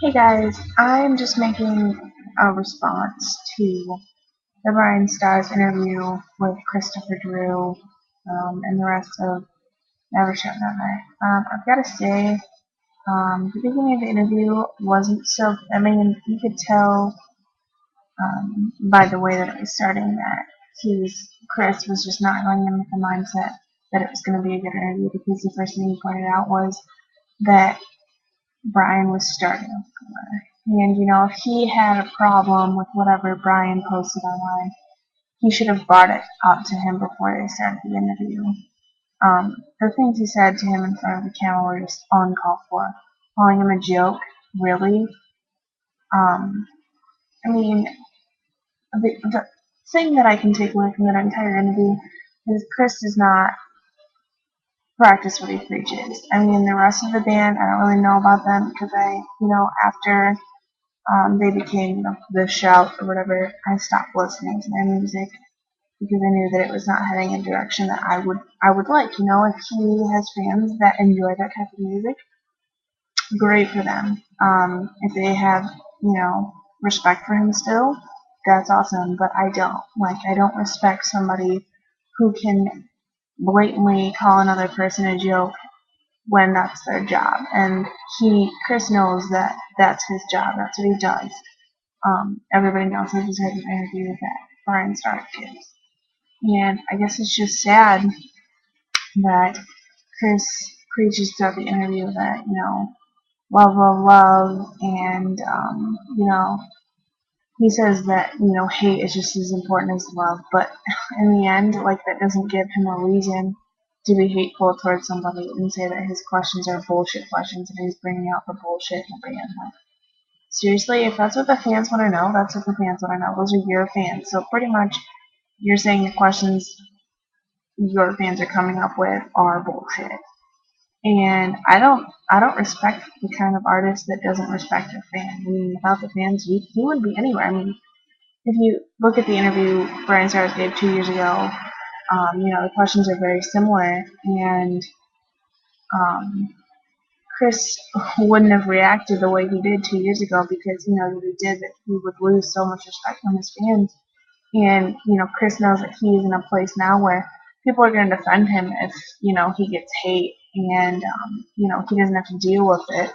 Hey guys, I'm just making a response to the Bryan Stars interview with Christopher Drew and the rest of Never Shut Never. I've got to say, the beginning of the interview wasn't so. I mean, you could tell by the way that it was starting that Chris was just not going in with the mindset that it was going to be a good interview because the first thing he pointed out was that Bryan was starting over. And, if he had a problem with whatever Bryan posted online, he should have brought it up to him before they started the interview. The things he said to him in front of the camera were just uncalled for. Calling him a joke, really? Um, I mean, the thing that I can take away from that entire interview is Chris does not practice what he preaches. I mean, the rest of the band, I don't really know about them because after they became the shout or whatever, I stopped listening to their music because I knew that it was not heading in a direction that I would like. If he has fans that enjoy that type of music, great for them. If they have, respect for him still, that's awesome. But I don't. I don't respect somebody who can blatantly call another person a joke when that's their job. And Chris knows that that's his job. That's what he does. Everybody knows this is an interview that Bryan started gives. And I guess it's just sad that Chris preaches throughout the interview that, love, love, love, and, he says that, hate is just as important as love, but in the end, that doesn't give him a reason to be hateful towards somebody and say that his questions are bullshit questions and he's bringing out the bullshit in the band. Seriously, if that's what the fans want to know, that's what the fans want to know. Those are your fans. So pretty much you're saying the questions your fans are coming up with are bullshit. And I don't respect the kind of artist that doesn't respect their fans. I mean, without the fans, he wouldn't be anywhere. I mean, if you look at the interview Bryan Stars gave 2 years ago, the questions are very similar, and um, Chris wouldn't have reacted the way he did 2 years ago because that he did that he would lose so much respect from his fans. And Chris knows that he is in a place now where people are going to defend him if he gets hate, and he doesn't have to deal with it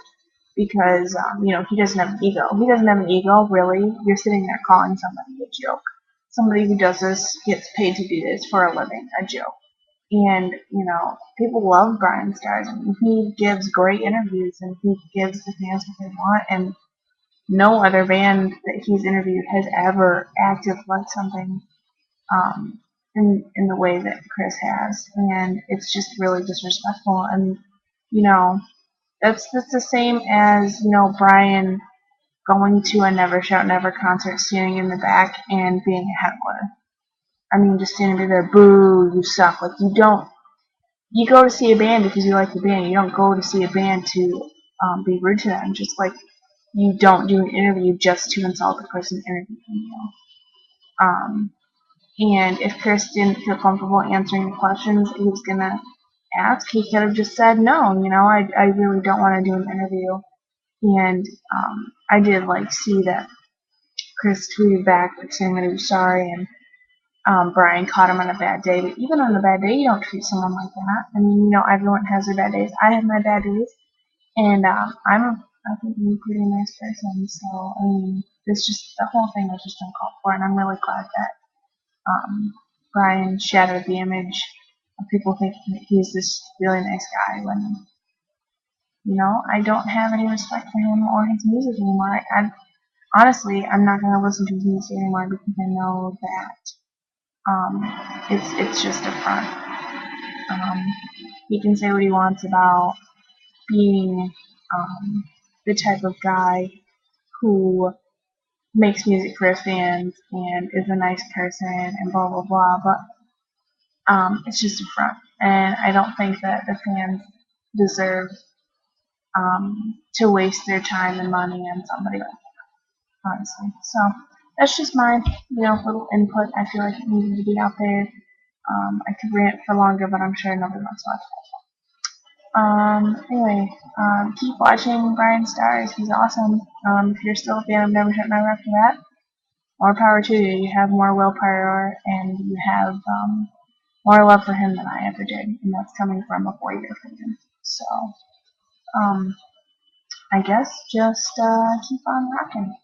because he doesn't have an ego. He doesn't have an ego, really. You're sitting there calling somebody a joke. Somebody who does this gets paid to do this for a living, a joke. And, people love Bryan Stars. I mean, he gives great interviews and he gives the fans what they want. And no other band that he's interviewed has ever acted like something in the way that Chris has. And it's just really disrespectful. And, you know, that's the same as, Bryan going to a Never Shout Never concert, standing in the back and being a heckler. I mean, just standing there, boo, you suck. You go to see a band because you like the band. You don't go to see a band to be rude to them. Just like you don't do an interview just to insult the person interviewing you. Um, and if Chris didn't feel comfortable answering the questions he was gonna ask, he could have just said no. I really don't want to do an interview. And I did see that Chris tweeted back saying that he was sorry, and Bryan caught him on a bad day. But even on a bad day, you don't treat someone like that. I mean, everyone has their bad days. I have my bad days, and I think I'm a pretty nice person. So I mean, the whole thing was just uncalled for, and I'm really glad that Bryan shattered the image of people thinking that he's this really nice guy when I don't have any respect for him or his music anymore. Honestly, I'm not gonna listen to his music anymore because I know that it's just a front. Um, he can say what he wants about being the type of guy who makes music for his fans and is a nice person and blah blah blah, but it's just a front, and I don't think that the fans deserve to waste their time and money on somebody like that, honestly. So that's just my little input. I feel like it needed to be out there. I could rant for longer, but I'm sure nobody wants to watch that. Anyway, keep watching Bryan Stars. He's awesome. If you're still a fan of Never Shut Never after that, more power to you. You have more willpower and you have more love for him than I ever did, and that's coming from a 4-year fan. So, I guess just keep on rocking.